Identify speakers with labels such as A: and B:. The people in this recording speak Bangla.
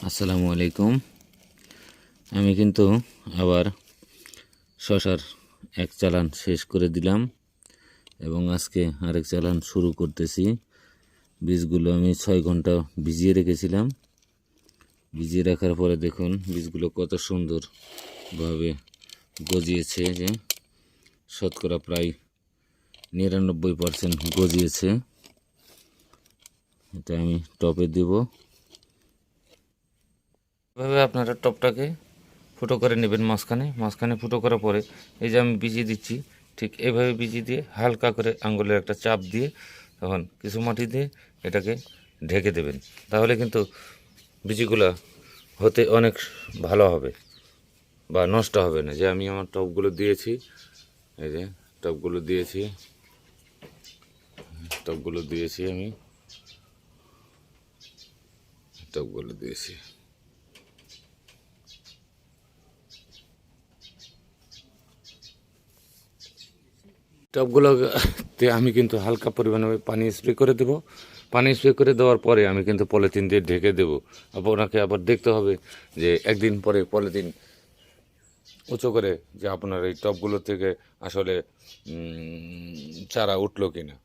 A: আসসালামু আলাইকুম। আমি কিন্তু আবার শশার এক চালান শেষ করে দিলাম এবং আজকে আরেক চালান শুরু করতেছি। বীজগুলো আমি 6 ঘন্টা ভিজিয়ে রেখেছিলাম। ভিজিয়ে রাখার পরে দেখুন বীজগুলো কত সুন্দরভাবে গজিয়েছে, যে শতকরা প্রায় 99% গজিয়েছে। এটা আমি টপে দেব। এভাবে আপনারা টপটাকে ফুটো করে নেবেন, মাঝখানে ফুটো করার পরে এই যে আমি বিজিয়ে দিচ্ছি, ঠিক এইভাবে বিজিয়ে দিয়ে হালকা করে আঙ্গুলের একটা চাপ দিয়ে তখন কিছু মাটি দিয়ে এটাকে ঢেকে দেবেন। তাহলে কিন্তু বীজগুলো হতে অনেক ভালো হবে বা নষ্ট হবে না। যে আমি আমার টবগুলো দিয়েছি, এই যে টবগুলো দিয়েছি আমি টবগুলো দিয়েছি। টবগুলোতে আমি কিন্তু হালকা পরিমাণে পানি স্প্রে করে দেবো। পানি স্প্রে করে দেওয়ার পরে আমি কিন্তু পলিথিন দিয়ে ঢেকে দেবো। আপনাকে আবার দেখতে হবে যে একদিন পরে পলিথিন উঁচু করে যে আপনার এই টবগুলো থেকে আসলে চারা উঠলো কিনা।